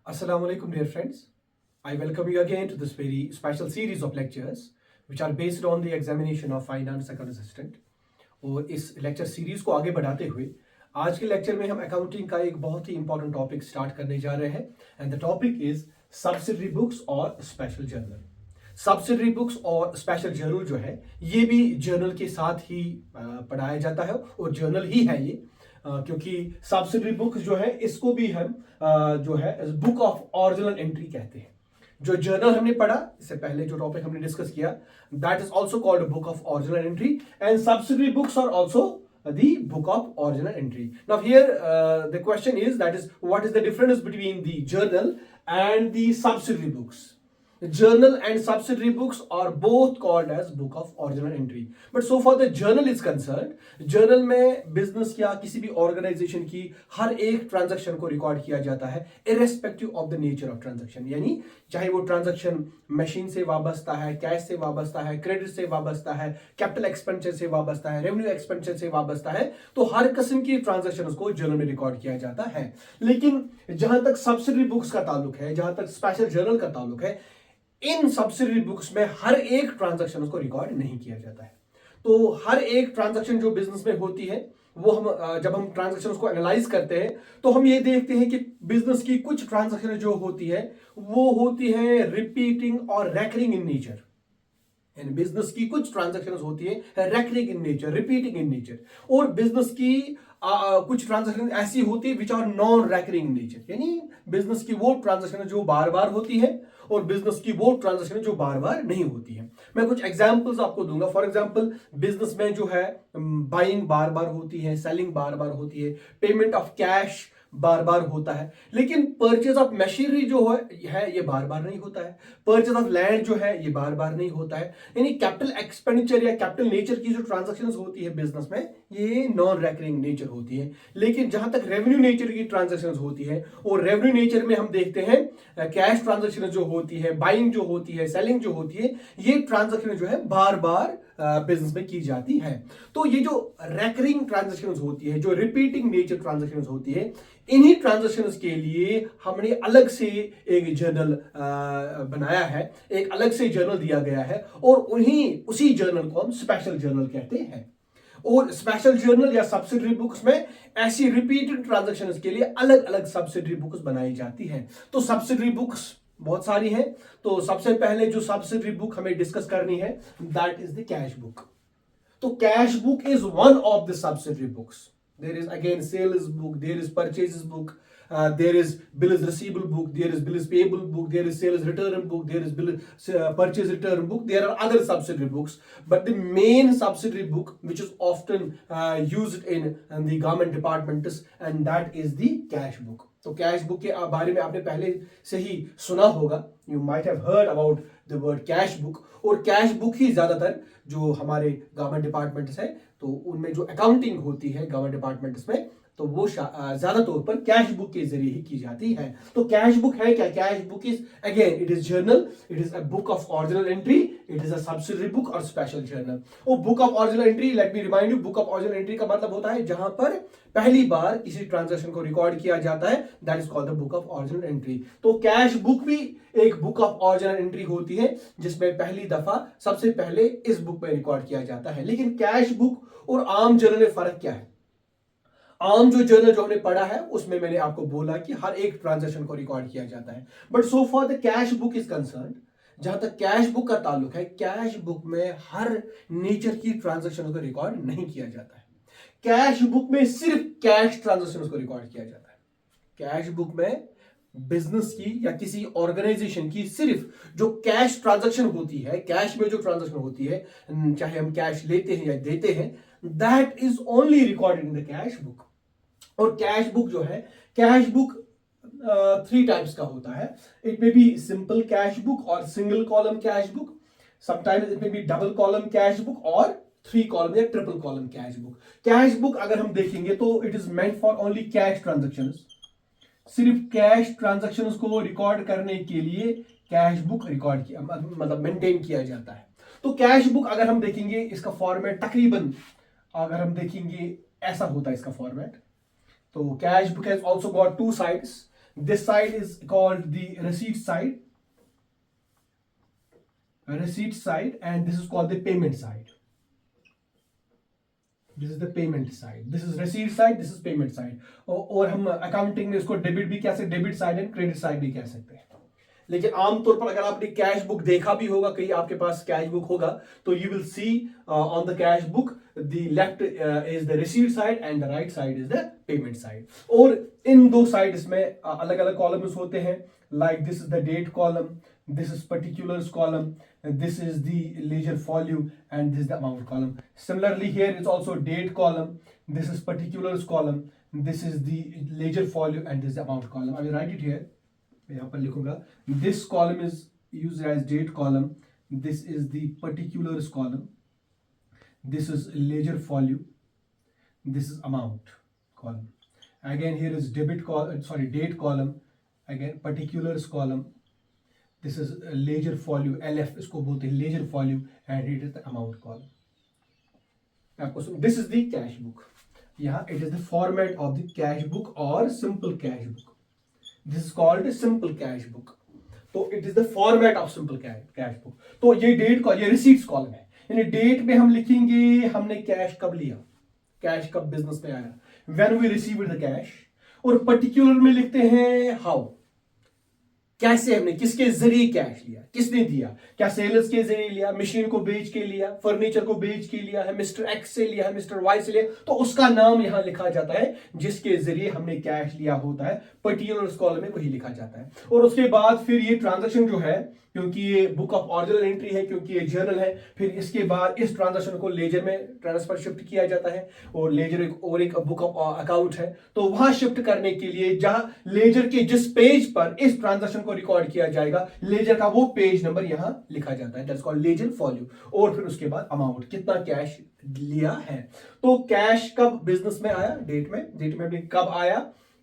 Assalamu alaikum, dear friends. I welcome you again to this very special series of lectures which are based on the examination of finance account assistant. और इस lecture series को आगे बढ़ाते हुए आज के lecture में हम अकाउंटिंग का एक बहुत ही इंपॉर्टेंट टॉपिक स्टार्ट करने जा रहे हैं and the topic is subsidiary books और स्पेशल जर्नल। सब्सिडरी बुक्स और स्पेशल जर्नल जो है ये भी जर्नल के साथ ही पढ़ाया जाता है और जर्नल ही है ये क्योंकि सब्सिडरी बुक जो है इसको भी हम जो है बुक ऑफ ओरिजिनल एंट्री कहते हैं। जो जर्नल हमने पढ़ा इससे पहले जो टॉपिक हमने डिस्कस किया that is also called book of original entry and subsidiary books are also the book of original entry. Now here the question is that is what is the difference between the journal and the subsidiary books. The journal and subsidiary books are both called as book of original entry. But so far the journal is concerned, journal में business या किसी भी organization की हर एक transaction को record किया जाता है irrespective of the nature of transaction. यानी चाहे वो transaction machine से वाबस्ता है, cash से वाबस्ता है, credit से वाबस्ता है, capital expenditure से वाबस्ता है, revenue expenditure से वाबस्ता है, तो हर किस्म की transactions को journal में record किया जाता है। लेकिन जहां तक subsidiary books का ताल्लुक है, जहां तक special journal का ताल्लुक है, इन सब्सिडरी बुक्स में हर एक ट्रांजैक्शन को रिकॉर्ड नहीं किया जाता है। तो हर एक ट्रांजैक्शन जो बिजनेस में होती है वो हम जब हम ट्रांजैक्शन को एनालाइज करते हैं तो हम ये देखते हैं कि बिजनेस की कुछ ट्रांजैक्शन जो होती है वो होती है रिपीटिंग और रेकरिंग इन नेचर। यानी बिजनेस की कुछ ट्रांजैक्शंस होती है recurring in nature, repeating in nature, और बिजनेस की कुछ ट्रांजैक्शन ऐसी होती है which are non recurring nature. यानी बिजनेस की वो ट्रांजैक्शन जो बार बार होती है और बिजनेस की वो ट्रांजैक्शन जो बार बार नहीं होती है। मैं कुछ एग्जांपल्स आपको दूंगा। फॉर एग्जांपल बिजनेस में जो है बाइंग बार बार होती है, सेलिंग बार बार होती है, पेमेंट ऑफ कैश बार बार होता है, लेकिन परचेज ऑफ मशीनरी जो है ये बार बार नहीं होता है। परचेज ऑफ लैंड जो है ये बार बार नहीं होता है। यानी कैपिटल एक्सपेंडिचर या कैपिटल नेचर की जो ट्रांजैक्शंस होती है बिजनेस में ये नॉन रेकरिंग नेचर होती है। लेकिन जहां तक रेवेन्यू नेचर की ट्रांजैक्शंस होती है और रेवेन्यू नेचर में हम देखते हैं कैश ट्रांजैक्शन जो होती है, बाइंग जो होती है, सेलिंग जो होती है, ये ट्रांजैक्शन जो है बार बार बिजनेस में की जाती है। तो ये जो रेकरिंग ट्रांजैक्शंस होती है, जो रिपीटिंग नेचर ट्रांजैक्शंस होती है, इन्हीं ट्रांजैक्शंस के लिए हमने अलग से एक जर्नल बनाया है, एक अलग से जर्नल दिया गया है और उसी जर्नल को हम स्पेशल जर्नल कहते हैं। और स्पेशल जर्नल या सब्सिडरी बुक्स में ऐसी रिपीटेड ट्रांजैक्शंस के लिए अलग अलग सब्सिडरी बुक्स बनाई जाती हैं। तो सब्सिडरी बुक्स बहुत सारी हैं। तो सबसे पहले जो सब्सिडरी बुक हमें डिस्कस करनी है that is the cash book. तो cash book is one of the subsidiary books. There is again sales book, there is purchases book, there is bills receivable book, there is bills payable book, there is sales return book, there is purchase return book. There are other subsidiary books, but the main subsidiary book which is often used in the government departments and that is the cash book. तो cash book के बारे में आपने पहले से ही सुना होगा, you might have heard about the word cash book. और कैश बुक ही ज्यादातर जो हमारे गवर्नमेंट डिपार्टमेंट्स है तो उनमें जो अकाउंटिंग होती है गवर्नमेंट डिपार्टमेंट्स में तो वो ज्यादा तौर पर कैश बुक के जरिए ही की जाती है। तो कैश बुक है क्या? Cash book is again it is journal, it is a book of original entry, it is a subsidiary book और स्पेशल जर्नल। और book of original entry, let me remind you, book of original entry का मतलब होता है जहां पर पहली बार किसी ट्रांजैक्शन को रिकॉर्ड किया जाता है, that is called the book of original entry. तो कैश बुक भी एक बुक ऑफ ओरिजिनल एंट्री होती है जिसमें पहली दफा सबसे पहले इस बुक में रिकॉर्ड किया जाता है। लेकिन कैश बुक और आम जर्नल में फर्क क्या है? आम जो जर्नल जो हमने पढ़ा है उसमें मैंने आपको बोला कि हर एक ट्रांजैक्शन को रिकॉर्ड किया जाता है, but so for the cash book is concern, जहां तक कैश बुक का ताल्लुक है, कैश बुक में हर नेचर की ट्रांजैक्शन को रिकॉर्ड नहीं किया जाता है। कैश बुक में सिर्फ कैश ट्रांजैक्शन को रिकॉर्ड किया जाता है। कैश बुक में बिजनेस की या किसी ऑर्गेनाइजेशन की सिर्फ जो कैश ट्रांजैक्शन होती है, कैश में जो ट्रांजैक्शन होती है, चाहे हम कैश लेते हैं या देते हैं, that is only recorded in the cash book. और कैश बुक जो है, कैश बुक 3 टाइप्स का होता है। It may be simple cash book और single column cash book, sometimes it may be double column cash book और 3 column या triple column cash book. Cash book अगर हम देखेंगे तो it is meant for only cash transactions. सिर्फ cash transactions को record करने के लिए कैश बुक रिकॉर्ड किया मतलब मेंटेन किया जाता है। तो कैश बुक अगर हम देखेंगे इसका फॉर्मेट तकरीबन अगर हम देखेंगे ऐसा होता है इसका फॉर्मेट। तो cash book has also got 2 sides. This side is called the receipt side, and this is called the payment side. This is the payment side. This is receipt side, this is payment side. और हम accounting में इसको debit भी कह सकते, debit side and credit side भी कह सकते हैं. लेकिन आमतौर पर अगर आपने कैश बुक देखा भी होगा, कहीं आपके पास कैश बुक होगा, तो you will see on the cash book the left is the receipt side and the right side is the payment side. और इन दो साइड्स में अलग अलग कॉलम्स होते हैं. Like this is the date column, this is particulars column, and this is the ledger value, and this is the amount column. Similarly here it's also date column, this is particulars column, this is the ledger value, and this is the amount column. I will write it here. यहाँ पर लिखूंगा. This column is used as date column, this is the particulars column, this is ledger value, this is amount column. Again here is date column, again particulars column, this is ledger value, LF इसको बोलते हैं ledger value, and it is the amount column. आपको this is the cash book. यहाँ it is the format of the cash book or simple cash book. This is called simple cash book. तो it is the format of simple cash book. तो ये date ये receipts column है. यानी date में हम लिखेंगे हमने कैश कब लिया, कैश कब बिजनेस में आया, when we received the cash. और पर्टिकुलर में लिखते हैं हाउ, कैसे हमने, किसके जरिए कैश लिया, किसने दिया, क्या सेल्स के जरिए लिया, मशीन को बेच के लिया, फर्नीचर को बेच के लिया है, मिस्टर एक्स से लिया है, मिस्टर वाई से लिया, तो उसका नाम यहां लिखा जाता है जिसके जरिए हमने कैश लिया होता है. पर्टिकुलर कॉलम में वही लिखा जाता है. और उसके बाद फिर ये ट्रांजैक्शन जो है, क्योंकि ये बुक ऑफ ऑरिजिनल एंट्री है, क्योंकि ये जर्नल है, फिर इसके बाद इस ट्रांजैक्शन को लेजर में ट्रांसफर शिफ्ट किया जाता है. और लेजर एक बुक ऑफ अकाउंट है, तो वहां शिफ्ट करने के लिए जहां लेजर के जिस पेज पर इस ट्रांजैक्शन को रिकॉर्ड किया जाएगा, लेजर का वो पेज नंबर यहां लिखा जाता है. That's called laser volume. और फिर उसके बाद अमाउंट, कितना कैश लिया है. तो कैश कब बिजनेस में आया, डेट में कब आया,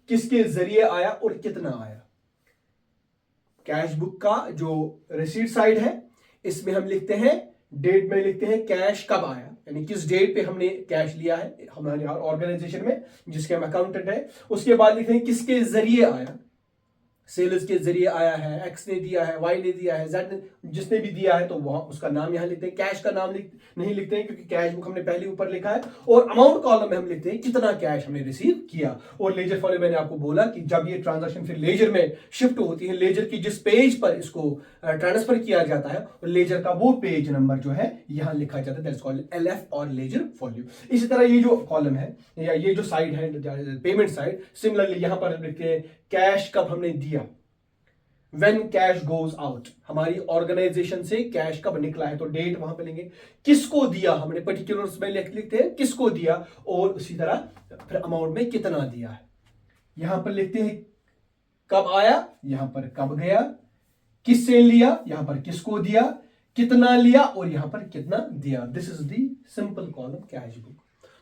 किसके जरिए आया और कितना आया. कैश बुक का जो रिसीट साइड है इसमें हम लिखते हैं, डेट में लिखते हैं कैश कब आया, यानी किस डेट पे हमने कैश लिया है हमारे ऑर्गेनाइजेशन में जिसके हम अकाउंटेंट है. उसके बाद लिखते हैं किसके जरिए आया, सेल्स के जरिए आया है, एक्स ने दिया है, वाई ने दिया है, जेड ने, जिसने भी दिया है, तो वहां उसका नाम यहां लिखते हैं. कैश का नाम नहीं लिखते हैं क्योंकि कैश बुक हमने पहले ऊपर लिखा है. और अमाउंट कॉलम में हम लिखते हैं कितना कैश हमने रिसीव किया. और लेजर फॉलो मैंने आपको बोला कि जब ये ट्रांजैक्शन फिर लेजर में शिफ्ट होती है, लेजर की जिस पेज पर इसको ट्रांसफर किया जाता है, और लेजर का वो पेज नंबर जो है यहां लिखा जाता है. दैट्स कॉल्ड एलएफ और लेजर वॉल्यूम. इसी तरह ये जो कॉलम है या ये जो साइड है पेमेंट साइड, सिमिलरली यहां पर लिखते हैं कैश कब हमने दिया, When cash goes out, हमारी ऑर्गेनाइजेशन से कैश कब निकला है, तो डेट वहां पे लेंगे. किसको दिया हमने, पर्टिकुलर्स में लिखते हैं किसको दिया, और उसी तरह फिर अमाउंट में कितना दिया है. यहां पर लिखते हैं कब आया, यहां पर कब गया, किससे लिया, यहां पर किसको दिया, कितना लिया, और यहां पर कितना दिया. This is the simple column cash book.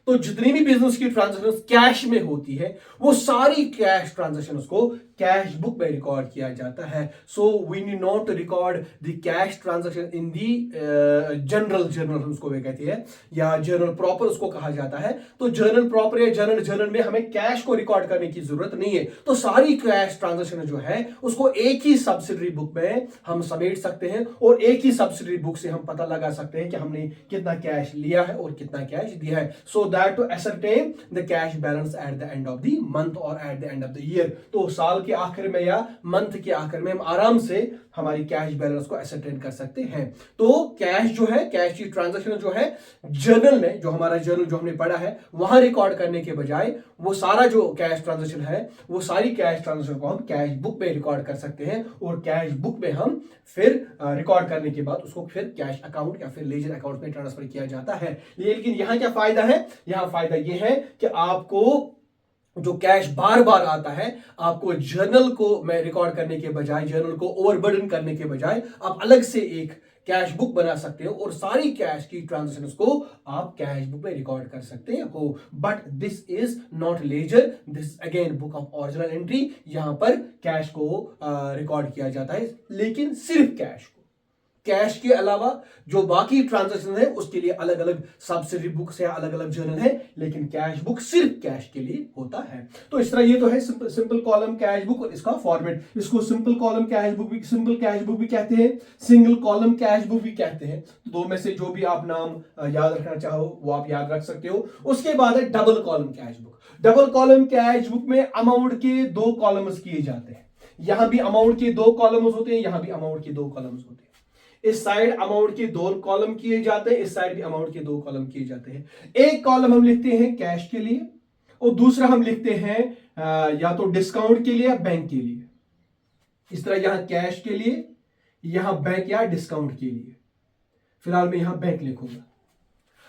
तो जितनी भी बिजनेस की ट्रांजैक्शन कैश में होती है, वो सारी कैश ट्रांजैक्शन को कैश बुक में रिकॉर्ड किया जाता है. So we need not to record the cash transaction in the journal उसको वे कहते हैं, या जर्नल प्रॉपर उसको कहा जाता है. तो जर्नल प्रॉपर या जर्नल में हमें कैश को रिकॉर्ड करने की जरूरत नहीं है. तो सारी कैश ट्रांजैक्शन जो है उसको एक ही सब्सिडरी बुक में हम समेट सकते हैं, और एक ही सब्सिडरी बुक से हम पता लगा सकते हैं कि हमने कितना कैश लिया है और कितना कैश दिया है. So that to ascertain the cash balance at the end of the month or at the end of the year. तो साल के आखिर में या मंथ के आखिर में हम आराम से हमारी कैश बैलेंस को ascertain कर सकते हैं. तो कैश जो है, कैश की ट्रांजैक्शन जो है जर्नल में, जो हमारा जर्नल जो हमने पढ़ा है वहां रिकॉर्ड करने के बजाय वो सारा जो कैश ट्रांजैक्शन है, वो सारी कैश ट्रांजैक्शन को हम कैश बुक में रिकॉर्ड कर सकते हैं. और कैश बुक में हम फिर रिकॉर्ड करने के बाद उसको फिर कैश अकाउंट या फिर लेजर अकाउंट में ट्रांसफर किया जाता है. लेकिन यहां क्या फायदा है, यहां फायदा यह है कि आपको जो कैश बार बार आता है, आपको जर्नल को मैं रिकॉर्ड करने के बजाय, जर्नल को ओवरबर्डन करने के बजाय आप अलग से एक कैश बुक बना सकते हो और सारी कैश की ट्रांजैक्शंस को आप कैश बुक में रिकॉर्ड कर सकते हो. But this is not ledger, this again book of original entry. यहां पर कैश को रिकॉर्ड किया जाता है, लेकिन सिर्फ कैश को, कैश के अलावा जो बाकी ट्रांजैक्शन है उसके लिए अलग अलग सब्सिडी बुक्स या अलग अलग जर्नल है, लेकिन कैश बुक सिर्फ कैश के लिए होता है। तो इस तरह ये तो है सिंपल कॉलम कैश बुक और इसका फॉर्मेट। इसको सिंपल कॉलम कैश बुक भी, सिंपल कैश बुक भी कहते हैं, सिंगल कॉलम कैश बुक भी कहते हैं। तो दो में से जो भी आप नाम याद रखना चाहो वो आप याद रख सकते हो। उसके बाद है double column cash book. Double column cash book में अमाउंट के दो कॉलम्स किए जाते हैं। यहां भी अमाउंट के दो कॉलम्स होते हैं, यहां भी अमाउंट के दो कॉलम्स होते हैं। इस साइड अमाउंट के दो कॉलम किए जाते हैं, इस साइड भी अमाउंट के दो कॉलम किए जाते हैं। एक कॉलम हम लिखते हैं कैश के लिए और दूसरा हम लिखते हैं या तो डिस्काउंट के लिए या बैंक के लिए। इस तरह यहां कैश के लिए, यहां बैंक या डिस्काउंट के लिए। फिलहाल मैं यहां बैंक लिखूंगा।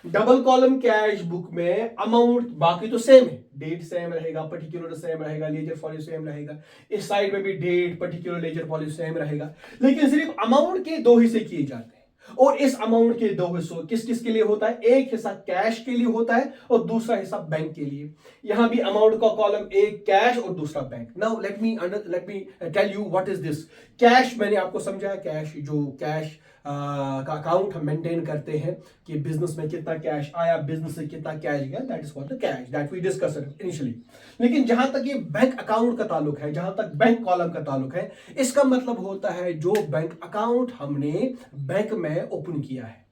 डबल कॉलम कैश बुक में अमाउंट बाकी तो सेम है, डेट सेम रहेगा, पर्टिकुलर सेम रहेगा, लेजर फॉलो सेम रहेगा। इस साइड में भी date, particular, ledger folio same रहेगा, लेकिन सिर्फ अमाउंट के दो हिस्से किए जाते हैं। और इस अमाउंट के दो हिस्सों किस किस के लिए होता है? एक हिस्सा कैश के लिए होता है और दूसरा हिस्सा बैंक के लिए। यहां भी अमाउंट का कॉलम एक कैश और दूसरा bank. Now let me tell you what is this cash. मैंने आपको समझाया कैश, जो कैश का अकाउंट हम मेंटेन करते हैं कि बिजनेस में कितना कैश आया, बिजनेस से कितना कैश गया, that is called the cash that we discuss initially. लेकिन जहां तक ये बैंक अकाउंट का ताल्लुक है, जहां तक बैंक कॉलम का ताल्लुक है, इसका मतलब होता है जो बैंक अकाउंट हमने बैंक में ओपन किया है।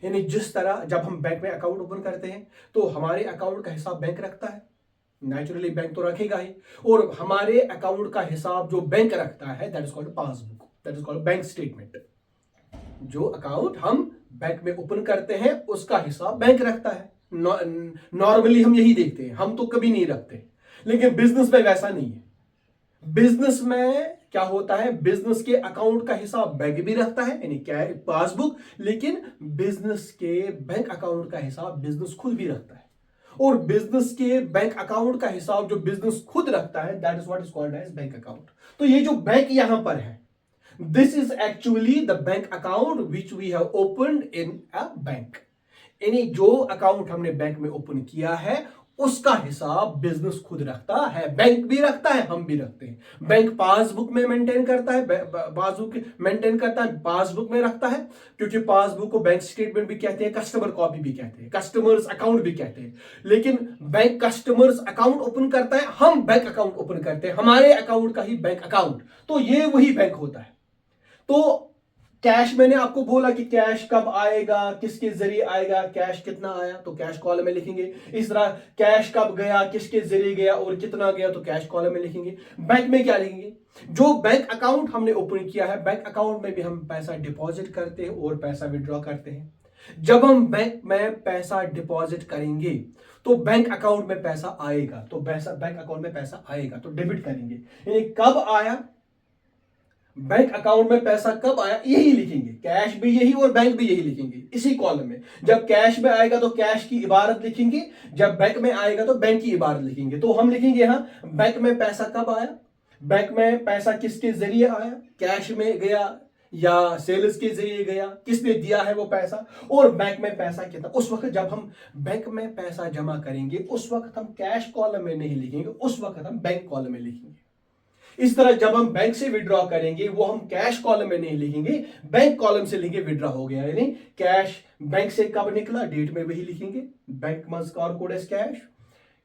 यानी जिस तरह जब हम बैंक में अकाउंट ओपन करते हैं तो हमारे अकाउंट का हिसाब बैंक रखता है, नेचुरली बैंक तो रखेगा ही। और हमारे अकाउंट का हिसाब जो बैंक रखता है that is called passbook, that is called bank statement. जो अकाउंट हम बैंक में ओपन करते हैं उसका हिसाब बैंक रखता है। नॉर्मली हम यही देखते हैं, हम तो कभी नहीं रखते। लेकिन बिजनेस में वैसा नहीं है। बिजनेस में क्या होता है, बिजनेस के अकाउंट का हिसाब बैंक भी रखता है, यानी क्या है, पासबुक। लेकिन बिजनेस के बैंक अकाउंट का हिसाब बिजनेस खुद भी रखता है। और बिजनेस के बैंक अकाउंट का हिसाब जो बिजनेस खुद रखता है that is what is called as bank account. तो ये जो बैंक यहां पर है, this is actually the bank account which we have opened in a bank। यानी जो अकाउंट हमने बैंक में ओपन किया है उसका हिसाब बिजनेस खुद रखता है, बैंक भी रखता है, हम भी रखते हैं। बैंक पासबुक में मेंटेन करता है, पासबुक मेंटेन करता है, पासबुक में रखता है, क्योंकि पासबुक को बैंक स्टेटमेंट भी कहते हैं, कस्टमर कॉपी भी कहते हैं, कस्टमर्स अकाउंट भी कहते हैं। लेकिन बैंक कस्टमर्स अकाउंट ओपन करता है, हम बैंक अकाउंट ओपन करते हैं, हमारे अकाउंट का ही बैंक अकाउंट। तो ये वही बैंक होता है। तो कैश, मैंने आपको बोला कि कैश कब आएगा, किसके जरिए आएगा, कैश कितना आया तो कैश कॉलम में लिखेंगे। इस तरह कैश कब गया, किसके जरिए गया और कितना गया तो कैश कॉलम में लिखेंगे। बैंक में क्या लिखेंगे? जो बैंक अकाउंट हमने ओपन किया है, बैंक अकाउंट में भी हम पैसा डिपॉजिट करते हैं और पैसा विड्रॉ करते हैं। जब हम बैंक में पैसा डिपॉजिट करेंगे तो बैंक अकाउंट में पैसा आएगा, तो बैंक अकाउंट में पैसा आएगा तो डेबिट करेंगे। यानी कब आया, बैंक अकाउंट में पैसा कब आया, यही लिखेंगे। कैश भी यही और बैंक भी यही लिखेंगे इसी कॉलम में। जब कैश में आएगा तो कैश की इबारत लिखेंगे, जब बैंक में आएगा तो बैंक की इबारत लिखेंगे। तो हम लिखेंगे यहां बैंक में पैसा कब आया, बैंक में पैसा किसके जरिए आया, कैश में गया या सेल्स के जरिए गया, किसने दिया है वो पैसा, और बैंक में पैसा कितना। उस वक्त जब हम बैंक में पैसा जमा करेंगे उस वक्त हम कैश कॉलम में नहीं लिखेंगे, उस वक्त हम बैंक कॉलम में लिखेंगे। इस तरह जब हम बैंक से विड्रॉ करेंगे वो हम कैश कॉलम में नहीं लिखेंगे, बैंक कॉलम से लिखेंगे विड्रॉ हो गया। यानी कैश बैंक से कब निकला, डेट में वही लिखेंगे। बैंक मजकार कोड एज कैश,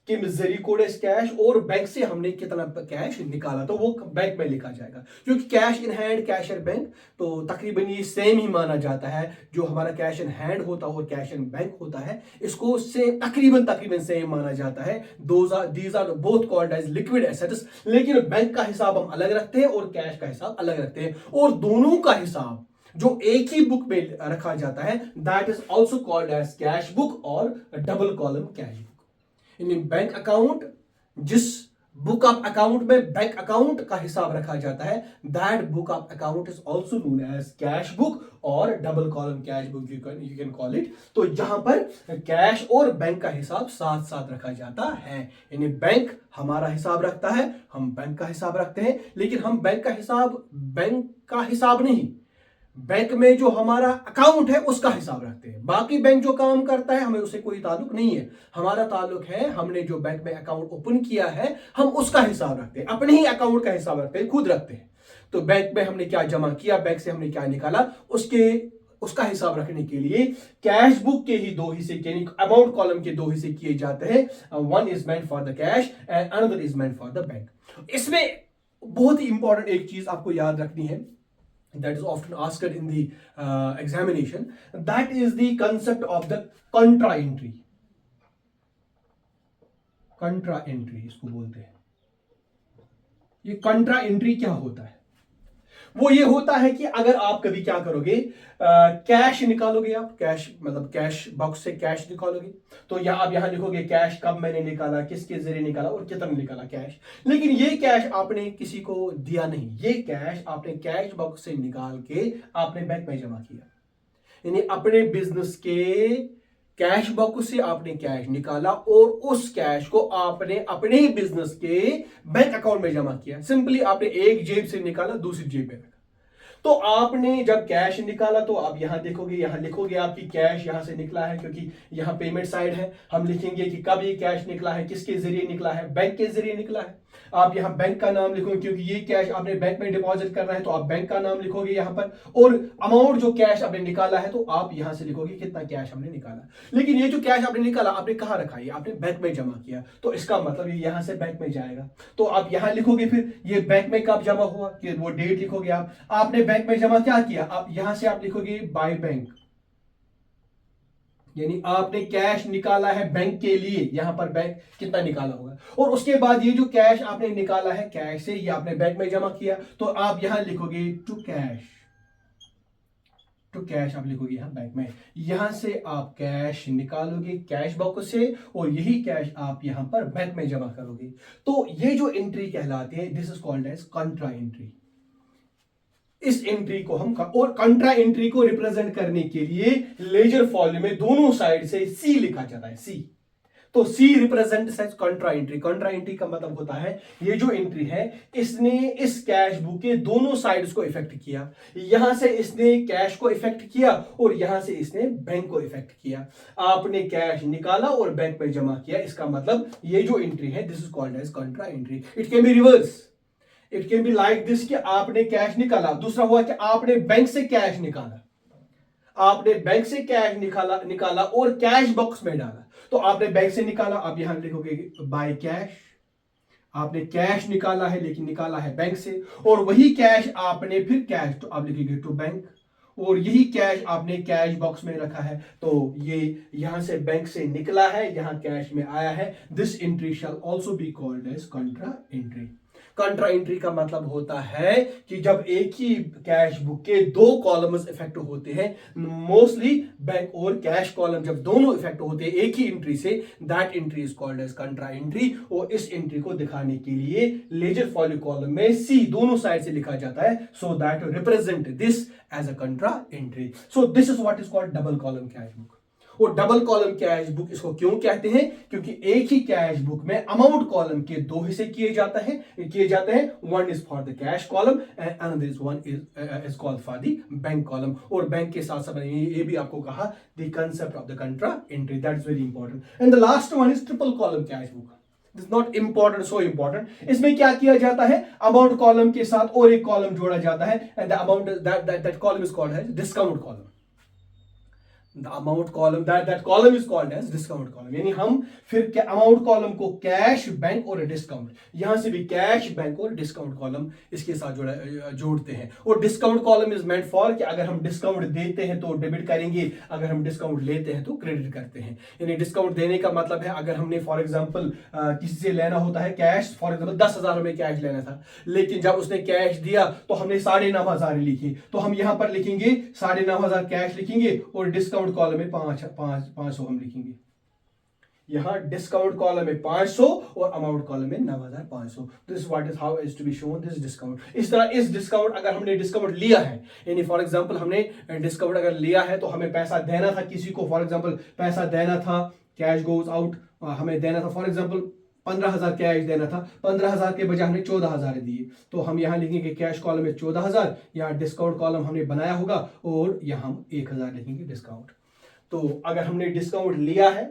किम जरी कोड एज कैश, और बैंक से हमने कितना कैश निकाला तो वो बैंक में लिखा जाएगा। क्योंकि cash in hand, cash and bank तो तकरीबन ये सेम ही माना जाता है। जो हमारा कैश इन हैंड होता है और कैश इन बैंक होता है, इसको से तकरीबन सेम माना जाता है। These are both called as liquid assets. लेकिन बैंक का हिसाब हम अलग रखते हैं और कैश का हिसाब अलग रखते हैं, और दोनों का हिसाब जो एक ही बुक में रखा जाता है that is also called as cash book और double column cash book. In bank account, जिस बुक ऑफ अकाउंट में बैंक अकाउंट का हिसाब रखा जाता है that book of account is also known as cash book और double column cash book, you can call it. तो जहां पर कैश और बैंक का हिसाब साथ साथ रखा जाता है। यानी बैंक हमारा हिसाब रखता है, हम बैंक का हिसाब रखते हैं, लेकिन हम बैंक का हिसाब नहीं, बैंक में जो हमारा अकाउंट है उसका हिसाब रखते हैं। बाकी बैंक जो काम करता है हमें उससे कोई ताल्लुक नहीं है। हमारा ताल्लुक है हमने जो बैंक में अकाउंट ओपन किया है हम उसका हिसाब रखते हैं, अपने ही अकाउंट का हिसाब रखते हैं, खुद रखते हैं। तो बैंक में हमने क्या जमा किया, बैंक से हमने क्या निकाला, उसका हिसाब रखने के लिए कैश बुक के ही दो हिस्से यानी अमाउंट कॉलम के दो हिस्से किए जाते हैं. One is meant for the cash and another is meant for the bank. इसमें बहुत ही इंपॉर्टेंट एक चीज आपको याद रखनी है, that is often asked in the examination, that is the concept of the contra entry. contra entry इसको बोलते हैं. ये कंट्रा एंट्री क्या होता है? वो ये होता है कि अगर आप कभी क्या करोगे, कैश निकालोगे, आप कैश मतलब कैश बॉक्स से कैश निकालोगे, तो आप यहां लिखोगे कैश कब मैंने निकाला, किसके जरिए निकाला और कितना निकाला कैश. लेकिन ये कैश आपने किसी को दिया नहीं, ये कैश आपने कैश बॉक्स से निकाल के आपने बैंक में जमा किया. यानी अपने बिजनेस के कैश बॉक्स से आपने कैश निकाला और उस कैश को आपने अपने ही बिजनेस के बैंक अकाउंट में जमा किया. सिंपली आपने एक जेब से निकाला, दूसरी जेब में रखा. तो आपने जब कैश निकाला तो आप यहां देखोगे, यहां लिखोगे आपकी कैश यहां से निकला है, क्योंकि यहां पेमेंट साइड है. हम लिखेंगे कि कब ये कैश निकला है, किसके जरिए निकला है, बैंक के जरिए निकला है. आप यहां बैंक का नाम लिखोगे, क्योंकि ये कैश आपने बैंक में डिपॉजिट करना है, तो आप बैंक का नाम लिखोगे यहां पर. और अमाउंट जो कैश आपने निकाला है तो आप यहां से लिखोगे कितना कैश हमने निकाला. लेकिन ये जो कैश आपने निकाला आपने कहां रखा, ये आपने बैंक में जमा किया, तो इसका मतलब ये यहां से बैंक में जाएगा. तो आप यहां लिखोगे फिर ये बैंक में कब जमा हुआ, कि वो डेट लिखोगे. आपने बैंक में जमा क्या किया, आप यहां से आप लिखोगे बाय बैंक, यानी आपने कैश निकाला है बैंक के लिए, यहां पर बैंक कितना निकाला होगा. और उसके बाद ये जो कैश आपने निकाला है कैश से, ये आपने बैंक में जमा किया, तो आप यहां लिखोगे टू कैश आप लिखोगे यहां बैंक में. यहां से आप कैश निकालोगे कैश बॉक्स से और यही कैश आप यहां पर बैंक में जमा करोगे. तो ये जो एंट्री कहलाती है, this is called as contra entry. इस एंट्री को हम और कंट्रा एंट्री को रिप्रेजेंट करने के लिए लेजर फॉर्मूले में दोनों साइड से सी लिखा जाता है, सी. तो सी represents as contra entry. Contra entry का मतलब होता है ये जो एंट्री है इसने इस कैश बुक के दोनों साइड्स को इफेक्ट किया. यहां से इसने कैश को इफेक्ट किया और यहां से इसने बैंक को इफेक्ट किया. आपने कैश निकाला और बैंक में जमा किया, इसका मतलब ये जो एंट्री है this is called as contra entry. It can be reverse, it can be like this कि आपने कैश निकाला. दूसरा हुआ कि आपने बैंक से कैश निकाला, आपने बैंक से कैश निकाला और कैश बॉक्स में डाला. तो आपने बैंक से निकाला, आप यहां लिखोगे बाय कैश. आपने कैश निकाला है लेकिन निकाला है बैंक से, और वही कैश आपने फिर कैश, तो आप लिखेंगे टू बैंक. और यही कैश आपने कैश बॉक्स में रखा है, तो ये यहां से बैंक से निकला है, यहां कैश में आया है. This entry shall also be called as contra entry. Contra entry का मतलब होता है कि जब एक ही कैश बुक के दो कॉलम्स इफेक्ट होते हैं, मोस्टली बैंक और कैश कॉलम जब दोनों इफेक्ट होते हैं एक ही एंट्री से, that entry is called as contra entry. और इस एंट्री को दिखाने के लिए लेजर फॉलो कॉलम में सी दोनों साइड से लिखा जाता है, so that represent this as a contra entry. So this is what is called double column cash book. और डबल कॉलम कैश बुक इसको क्यों कहते हैं, क्योंकि एक ही कैश बुक में अमाउंट कॉलम के दो हिस्से किए जाते हैं. One is for the cash column and another is one is called for the bank column. और बैंक के साथ साथ ये भी आपको कहा the concept of the कंट्रा entry, that is very important. And the last one is triple column cash book. This not important, so important. इसमें क्या किया जाता है, अमाउंट कॉलम के साथ और एक कॉलम जोड़ा जाता है, and the amount that column is called as discount column. The amount column that column is called as discount column. यानी हम फिर अमाउंट कॉलम को कैश बैंक और डिस्काउंट, यहां से भी कैश बैंक और डिस्काउंट कॉलम इसके साथ जोड़ते हैं. और discount column is meant for कि अगर हम डिस्काउंट देते हैं तो डेबिट करेंगे, अगर हम डिस्काउंट लेते हैं तो क्रेडिट करते हैं. यानी डिस्काउंट देने का मतलब है अगर हमने फॉर एग्जांपल किसी से लेना होता है कैश, फॉर एग्जांपल 10,000 में कैश लेना था, लेकिन जब उसने कैश दिया तो हमने 9,500 लिखी, तो हम यहां पर लिखेंगे 9,500 कैश लिखेंगे और डिस्काउंट कॉलम में 500 हम लिखेंगे. यहां डिस्काउंट कॉलम में 500 और अमाउंट कॉलम में 9,500. This what is how is to be shown this discount. इस तरह इस डिस्काउंट अगर हमने डिस्काउंट लिया है, यानी फॉर एग्जांपल हमने डिस्काउंट अगर लिया है तो हमें पैसा देना था किसी को, फॉर एग्जांपल पैसा देना था, कैश गोज आउट, हमें देना था फॉर एग्जांपल 15,000 कैश देना था, 15,000 के बजाय हमने 14,000 दिए, तो हम यहां लिखेंगे कैश कॉलम में 14,000, या डिस्काउंट कॉलम हमने बनाया होगा और यहां हम 1,000 लिखेंगे डिस्काउंट. तो अगर हमने डिस्काउंट लिया है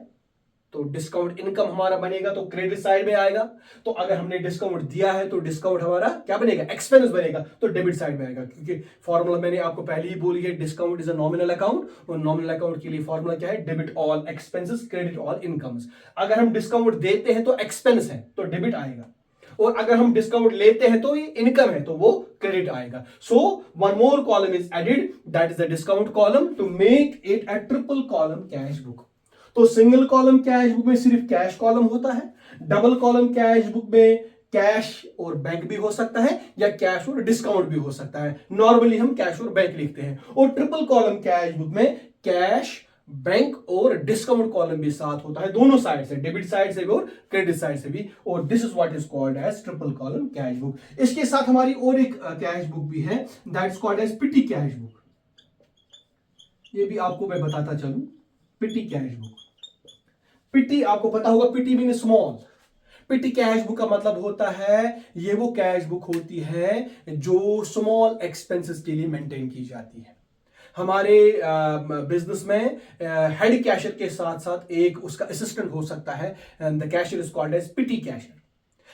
तो डिस्काउंट इनकम हमारा बनेगा तो क्रेडिट साइड में आएगा। तो अगर हमने डिस्काउंट दिया है तो डिस्काउंट हमारा क्या बनेगा, एक्सपेंस बनेगा, तो डेबिट साइड में आएगा। क्योंकि फॉर्मूला मैंने आपको पहले ही बोली है, discount is a nominal account, और नॉमिनल अकाउंट के लिए फॉर्मूला क्या है, debit all expenses credit all incomes. अगर हम डिस्काउंट देते हैं तो एक्सपेंस है तो डेबिट आएगा, और अगर हम डिस्काउंट लेते हैं तो ये इनकम है तो वो क्रेडिट आएगा। So one more column is added, that is the discount column, to make it a triple column cash book. तो सिंगल कॉलम कैश बुक में सिर्फ कैश कॉलम होता है, डबल कॉलम कैश बुक में कैश और bank भी हो सकता है, या कैश और डिस्काउंट भी हो सकता है। नॉर्मली हम कैश और बैंक लिखते हैं। और ट्रिपल कॉलम कैश बुक में कैश, बैंक और डिस्काउंट कॉलम भी साथ होता है, दोनों साइड से, डेबिट साइड से भी और क्रेडिट साइड से भी। और this is what is called as triple column cash book. इसके साथ हमारी और एक कैश बुक भी है, that is called as petty cash book. ये भी आपको मैं बताता चलूं, पिटी कैश बुक। पिटी आपको पता होगा, पिटी मीन स्मॉल। पिटी कैश बुक का मतलब होता है, ये वो कैश बुक होती है जो स्मॉल एक्सपेंसेस के लिए मेंटेन की जाती है। हमारे बिजनेस में हेड कैशियर के साथ साथ एक उसका असिस्टेंट हो सकता है, and the cashier is called as petty cashier.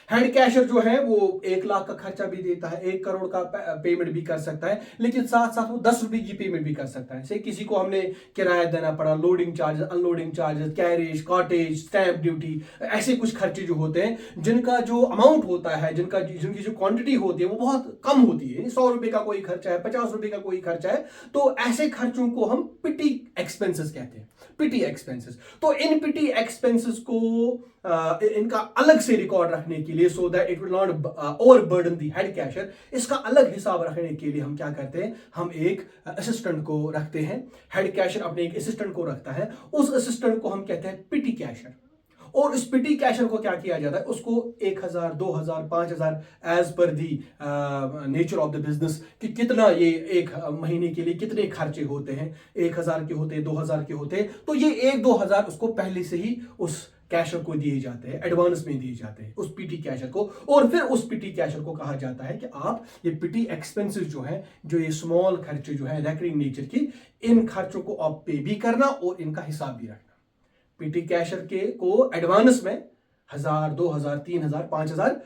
Head cashier जो है वो 1 लाख का खर्चा भी देता है, 1 करोड़ का पेमेंट भी कर सकता है, लेकिन साथ साथ वो 10 रुपए की पेमेंट भी कर सकता है। से किसी को हमने किराया देना पड़ा, loading charges, unloading charges, carriage, cottage, stamp duty, ऐसे कुछ खर्चे जो होते हैं, जिनका जो अमाउंट होता है, जिनकी जो क्वांटिटी होती है वो बहुत कम होती है। 100 रुपए का कोई खर्चा है, 50 रुपए का कोई खर्चा है, तो ऐसे खर्चों को हम पिटी एक्सपेंसेस कहते हैं, पिटी एक्सपेंसेस। तो इन पिटी एक्सपेंसेस को इनका अलग से रिकॉर्ड रखने के लिए, so that it will not overburden the head cashier, इसका अलग हिसाब रखने के लिए हम क्या करते हैं, हम एक असिस्टेंट को रखते हैं। हेड कैशियर अपने एक असिस्टेंट को रखता है, उस असिस्टेंट को हम कहते हैं पिटी कैशियर। और इस पिटी कैशियर को क्या किया जाता है, उसको 1000, 2000, 5000 as per the nature of the business, कि कितना ये एक महीने के लिए कितने खर्चे होते हैं, 1000 के होते हैं, 2000 के होते हैं, तो ये 1-2000 उसको पहले से ही उस कैशियर को दिए जाते हैं, एडवांस में दिए जाते हैं उस पीटी कैशियर को। और फिर उस पीटी कैशियर को कहा जाता है कि आप ये पीटी एक्सपेंसेस जो है, जो ये स्मॉल खर्चे जो है रिकरिंग नेचर की, इन खर्चों को आप पे भी करना और इनका हिसाब भी रखना। पीटी कैशियर के को एडवांस में 1000, 2000, 3000, 5000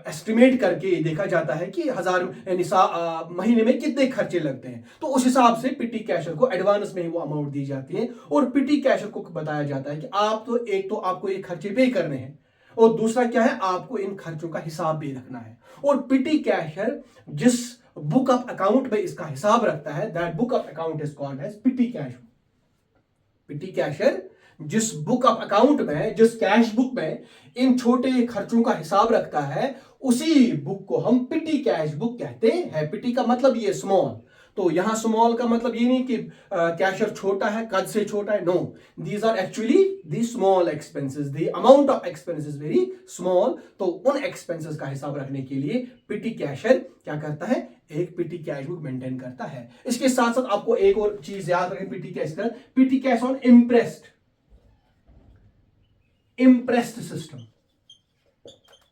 एस्टिमेट करके देखा जाता है कि 1000 महीने में कितने खर्चे लगते हैं, तो उस हिसाब से पिटी कैशियर को एडवांस में ही वो अमाउंट दी जाती है। और पिटी कैशियर को बताया जाता है कि आप तो एक तो आपको ये खर्चे पे करने हैं, और दूसरा क्या है, आपको इन खर्चों का हिसाब भी रखना है। और पिटी कैशियर जिस बुक ऑफ अकाउंट में इसका हिसाब रखता है, that book of account is called as petty cash book. Petty cashier जिस बुक ऑफ अकाउंट में, जिस कैश बुक में इन छोटे खर्चों का हिसाब रखता है, उसी बुक को हम पिटी कैश बुक कहते हैं। पिटी का मतलब ये स्मॉल, तो यहां स्मॉल का मतलब ये नहीं कि कैशियर छोटा है, कद से छोटा है, no, these are actually the small expenses, the amount of expenses very small. तो उन एक्सपेंसेस का हिसाब रखने के लिए पिटी कैशियर क्या करता है, एक पिटी कैश बुक मेंटेन करता है। इसके साथ साथ आपको एक और चीज याद रखें, petty cashier, petty cash on imprest system,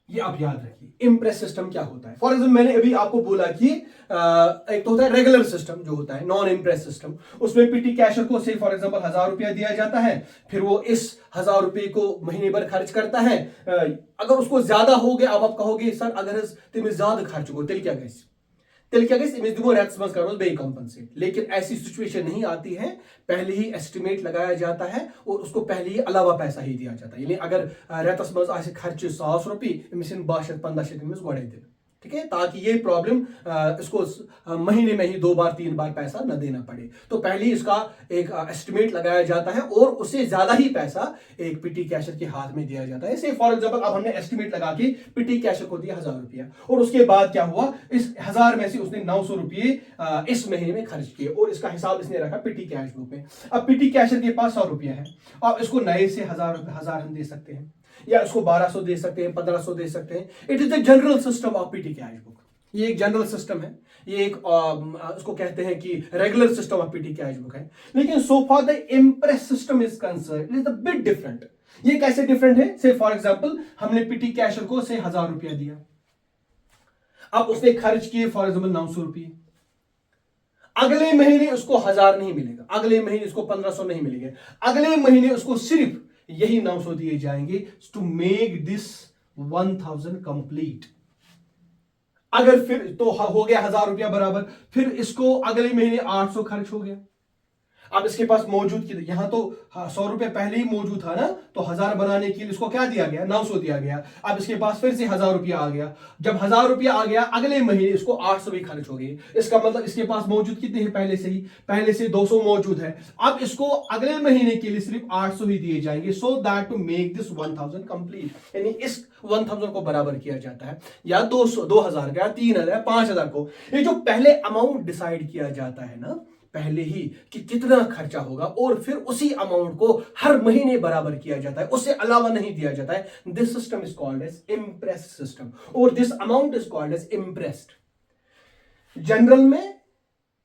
ये आप याद रखिए। इम्प्रेस सिस्टम क्या होता है, फॉर एग्जाम्पल मैंने अभी आपको बोला कि एक तो होता है रेगुलर सिस्टम, जो होता है नॉन इम्प्रेस सिस्टम, उसमें पिटी कैशियर को से फॉर एग्जाम्पल 1000 रुपया दिया जाता है, फिर वो इस 1000 रुपये को महीने भर खर्च करता है। अगर उसको ज्यादा हो गया, अब आप कहोगे सर अगर तुम्हें ज्यादा खर्च हो तेल क्या गैस, कंपनसेट, लेकिन ऐसी सिचुएशन नहीं आती है। पहले ही एस्टिमेट लगाया जाता है और उसको पहले ही अलावा पैसा ही दिया जाता है। यानी अगर रेतस मज आसे खर्च 100 रुपये, अमिस 12-15 गोड़े दिन, ठीक है, ताकि ये प्रॉब्लम इसको महीने में ही 2 बार 3 बार पैसा न देना पड़े। तो पहले ही इसका एक एस्टिमेट लगाया जाता है और उससे ज्यादा ही पैसा एक पिटी कैशियर के हाथ में दिया जाता है। जैसे फॉर एग्जांपल अब हमने एस्टिमेट लगा के पिटी कैशियर को दिया 1000 रुपया, और उसके बाद क्या हुआ, इस 1000 में से उसने 900 रुपये इस महीने में खर्च किए, और इसका हिसाब इसने रखा पिटी कैश बुक में। अब पिटी कैशियर के पास 100 रुपया है, और इसको नए से 1000 हम दे सकते हैं, या इसको 1200 दे सकते हैं, 1500 दे सकते हैं। It is the general system of PT cash book. ये एक जनरल सिस्टम है, ये एक इसको कहते हैं कि regular system of PT cash book है। लेकिन so for the impress system is concern, it is a bit different. ये कैसे डिफरेंट है, से फॉर एग्जांपल हमने पीटी कैशियर को से 1000 रुपया दिया, अब उसने खर्च किए फॉर एग्जांपल 900 रुपये। अगले महीने उसको 1000 नहीं मिलेगा, अगले महीने उसको 1500 नहीं मिलेगा, अगले महीने उसको सिर्फ यही 900 दिए जाएंगे टू मेक दिस 1000 कंप्लीट। अगर फिर तो हो गया 1000 रुपया बराबर, फिर इसको अगले महीने 800 खर्च हो गया। अब इसके पास मौजूद की यहां तो 100 रुपए पहले ही मौजूद था ना, तो 1000 बनाने के लिए इसको क्या दिया गया, 900 दिया गया। अब इसके पास फिर से 1000 रुपया आ गया। जब 1000 रुपया आ गया अगले महीने इसको 800 भी खर्च हो गए। इसका मतलब इसके पास मौजूद कितने हैं, पहले से ही, पहले से 200 मौजूद है। अब इसको अगले महीने के लिए सिर्फ 800 ही दिए जाएंगे, so that to make this 1000 complete. यानी इस 1000 को बराबर किया जाता है, या 200, 2000 का, 3000, 5000 को। ये जो पहले अमाउंट डिसाइड किया जाता है ना पहले ही कि कितना खर्चा होगा, और फिर उसी अमाउंट को हर महीने बराबर किया जाता है, उससे अलावा नहीं दिया जाता है। This system is called as imprest system, और this amount is called as imprest. Journal में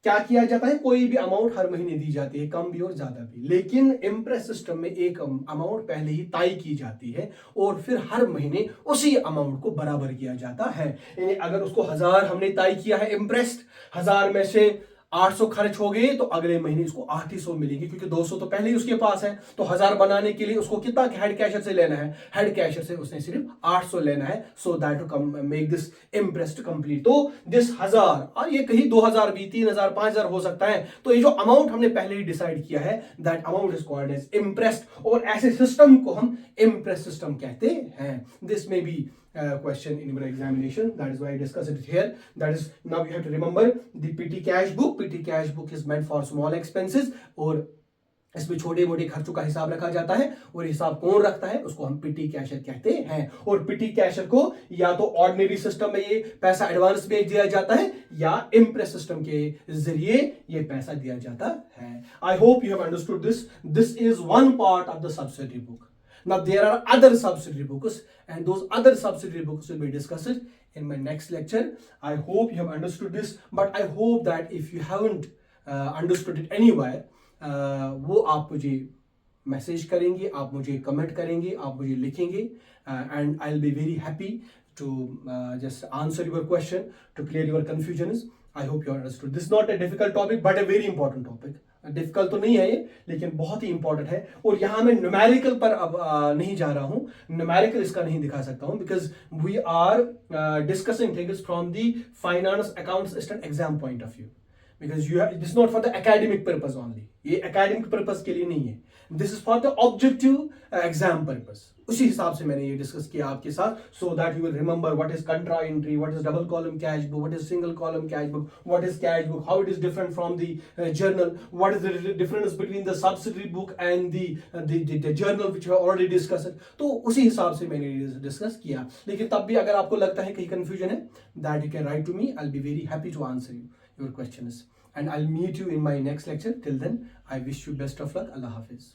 क्या किया जाता है, कोई भी अमाउंट हर महीने दी जाती है, कम भी और ज्यादा भी। लेकिन इम्प्रेस सिस्टम में एक अमाउंट पहले ही तय की जाती है, और फिर हर महीने उसी अमाउंट को बराबर किया जाता है। यानी अगर उसको 1000 हमने तय किया है इम्प्रेस्ड, 1000 में से 800 खर्च हो गए, तो अगले महीने इसको 800 मिलेंगे, क्योंकि 200 तो पहले ही उसके पास है। तो 1000 बनाने के लिए उसको कितना हेड कैशर से लेना है, हेड कैशर से उसने सिर्फ 800 लेना है, so that to make this imprest complete. तो दिस 1000, और ये कहीं 2000 भी, 3000, 5000 हो सकता है। तो ये जो अमाउंट हमने पहले ही डिसाइड किया है, that amount is called as imprest, और ऐसे सिस्टम को हम इम्प्रेस सिस्टम कहते हैं। दिस में B question in your examination, that is why I discuss it here. That is, now you have to remember the PT cash book. PT cash book is meant for small expenses, और इसमें छोटे मोटे खर्चों का हिसाब रखा जाता है, और हिसाब कौन रखता है, उसको हम पिटी कैशर कहते हैं। और पिटी कैशर को या तो ऑर्डिनरी सिस्टम में ये पैसा एडवांस में दिया जाता है, या इम्प्रेस सिस्टम के जरिए ये पैसा दिया जाता है। I hope you have understood this. This is one part of the subsidiary book. Now there are other subsidiary books, and those other subsidiary books will be discussed in my next lecture. I hope you have understood this, but I hope that if you haven't understood it anywhere, वो आप मुझे message करेंगे, आप मुझे comment करेंगे, आप मुझे लिखेंगे, and I'll be very happy to just answer your question, to clear your confusions. I hope you understood. This is not a difficult topic, but a very important topic. Difficult तो नहीं है ये, लेकिन बहुत ही इंपॉर्टेंट है। और यहां मैं न्यूमेरिकल पर अब नहीं जा रहा हूं, न्यूमेरिकल इसका नहीं दिखा सकता हूं, because we are discussing things from the finance account assistant exam point of view, because you have, this not for the academic purpose only, ये एकेडमिक पर्पज के लिए नहीं है, this is for the objective exam purpose. उसी हिसाब से मैंने ये डिस्कस किया आपके साथ, so that you will remember what is contra entry, what is double column cash book, what is single column cash book, what is cash book, how it is different from the journal, what is the difference between the subsidiary book and the journal which we have already discussed. तो उसी हिसाब से मैंने discuss किया। लेकिन तब भी अगर आपको लगता है कहीं कंफ्यूजन है, that you can write to me, I will be very happy to answer your questions, and I'll meet you in my next lecture. Till then, I wish you best of luck. Allah Hafiz.